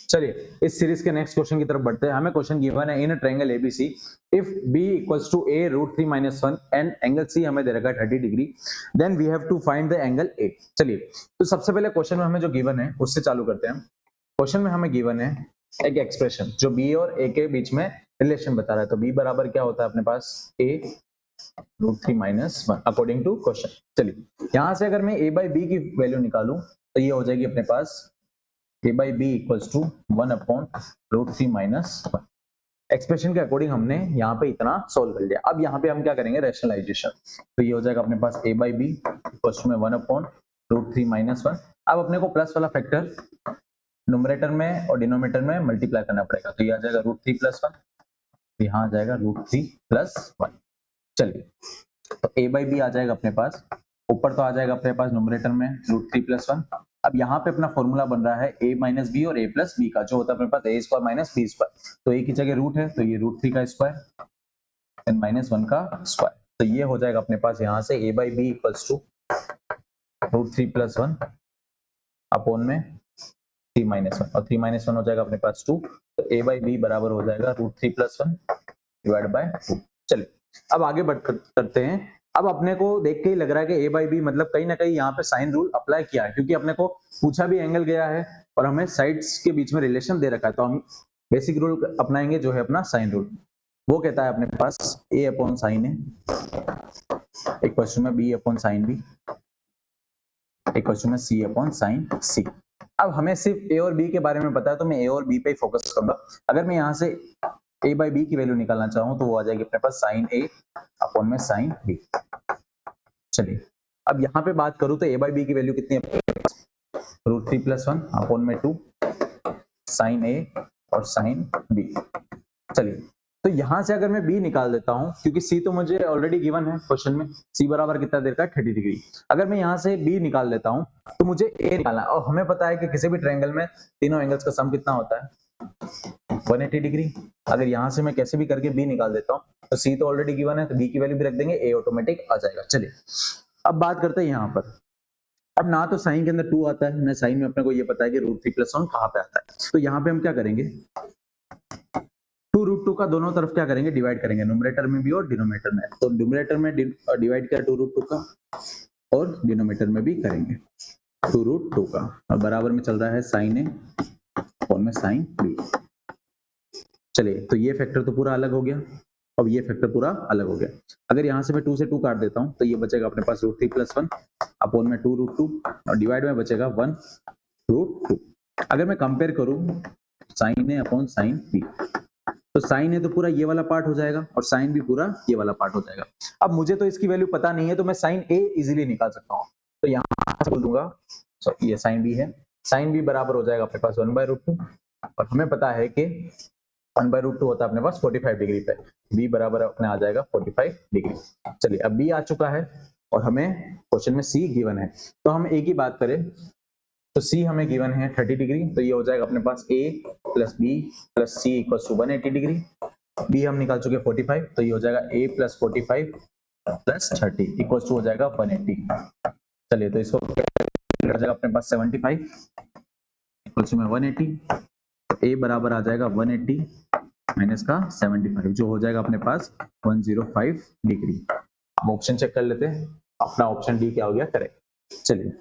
चलिए इस सीरीज के नेक्स्ट क्वेश्चन की तरफ बढ़ते हैं। हमें क्वेश्चन गिवन है in a triangle ABC if b equals to a √3 - 1 and angle c हमें दे रखा है 30 degree, then we have to find the angle a। चलिए तो सबसे पहले क्वेश्चन में हमें जो गिवन है उससे चालू करते हैं। क्वेश्चन में हमें गिवन है एक एक्सप्रेशन जो b और a के बीच में रिलेशन बता रहा है। तो b बराबर क्या होता है अपने पास a √3 - 1 अकॉर्डिंग टू क्वेश्चन। चलिए यहां से अगर मैं a by b की वैल्यू निकालूं तो ये हो जाएगी अपने पास a by b equals to 1/√3 - 1। Expression के अकॉर्डिंग हमने यहाँ पे इतना सोल्व कर लिया। अब यहाँ पे हम क्या करेंगे रैशनलाइजेशन। तो ये हो जाएगा अपने पास a by b equals to 1/√3 - 1। अब अपने को प्लस वाला फैक्टर न्यूमरेटर में और डिनोमिनेटर में मल्टीप्लाई करना पड़ेगा। तो ये आ जाएगा √3 + 1, यहाँ आ जाएगा √3 + 1। चलिए तो a by b आ जाएगा अपने पास, ऊपर तो आ जाएगा अपने पास न्यूमरेटर में √3 + 1। अब यहाँ पे अपना फॉर्मूला बन रहा है a - b और a + b का, जो होता है अपने पास a² - b²। तो a की जगह रूट है तो ये √3 का स्क्वायर एंड -1 का स्क्वायर। तो ये हो जाएगा अपने पास यहाँ से a by b equals to √3 + 1 upon में 3 - 1 और 3 - 1 हो जाएगा अपने पास 2। तो a by b बराबर हो जाएगा √3 + 1 डिवाइड बाय 2। चलिए अब आगे बढ़ करते हैं। अब अपने को देख के ही लग रहा है कि a by b मतलब कहीं ना कहीं यहाँ पे साइन रूल अप्लाई किया है, क्योंकि अपने को पूछा भी एंगल गया है और हमें साइड्स के बीच में रिलेशन दे रखा है। तो हम बेसिक रूल अपनाएंगे जो है अपना साइन रूल। वो कहता है अपने पास a/sin a इक्वल्स टू में b/sin b इक्वल्स टू में c/sin c। अब हमें सिर्फ a और b के बारे में पता है तो मैं a और b पे ही फोकस करूंगा। अगर मैं यहाँ से a by b की वैल्यू निकालना चाहूँ तो वो आ जाएगी अपने पास sin a अपॉन में sin b। चलिए अब यहाँ पे बात करूँ तो a by b की वैल्यू कितनी है, √3 + 1 अपॉन में 2 sin a और sin b। चलिए तो यहाँ से अगर मैं b निकाल देता हूँ, क्योंकि c तो मुझे ऑलरेडी गिवन है क्वेश्चन में, c बराबर कितना दे रखा है 30 डिग्री। अगर मैं यहाँ से b निकाल देता हूँ तो मुझे a निकालना है, और हमें पता है कि किसी भी ट्रायंगल में तीनों एंगल्स का सम कितना होता है 180 डिग्री। अगर यहाँ से मैं कैसे भी करके b निकाल देता हूँ तो c तो ऑलरेडी गिवन है तो b की वैल्यू भी रख देंगे, a ऑटोमेटिक आ जाएगा। चलिए अब बात करते हैं यहाँ पर। अब ना तो साइन के अंदर 2 आता है, ना साइन में अपने को ये पता है कि √3 + 1 कहाँ पे आता है। तो यहाँ पे हम क्या करेंगे 2√2 का दोनों तरफ क्या करेंगे डिवाइड करेंगे, न्यूमरेटर में भी और डिनोमिनेटर में। तो न्यूमरेटर में डिवाइड किया 2√2 का और डिनोमिनेटर में भी करेंगे 2√2 का, और बराबर में चल रहा है sin a और में sin b। चलिए तो ये फैक्टर तो पूरा अलग हो गया और ये फैक्टर पूरा अलग हो गया। अगर यहाँ से मैं 2 से 2 काट देता हूँ तो ये बचेगा अपने पास √3 + 1 अपॉन में 2√2 और डिवाइड में बचेगा 1√2। अगर मैं कंपेयर करूँ sin a upon sin b तो sin a तो पूरा ये वाला पार्ट हो जाएगा और sin b पूरा ये वाला पार्ट हो जाएगा। अब मुझे तो इसकी वैल्यू पता नहीं है तो मैं sin a इजीली निकाल सकता हूँ। तो यहाँ से बोल दूंगा ये sin b है, sin b बराबर हो जाएगा अपने पास 1/√2 और हमें पता है कि 1/√2 होता है अपने पास 45 डिग्री पे, b बराबर अपने आ जाएगा 45 डिग्री। चलिए अब b आ चुका है और हमें क्वेश्चन में c गिवन है। तो हम a की बात करें तो c हमें गिवन है 30 डिग्री, तो ये हो जाएगा अपने पास a + b + c equals to 180 degree. b हम निकाल चुके 45, तो ये हो जाएगा a + 45 + 30 इक्वल्स टू हो जाएगा 180। चलिए तो इसको हो जाएगा अपने पास 75 इक्वल्स टू में 180। तो a बराबर आ जाएगा 180 माइनस का 75 जो हो जाएगा अपने पास 105 डिग्री। अब ऑप्शन चेक कर लेते हैं, अपना ऑप्शन डी क्या हो गया करेक्ट। चलिए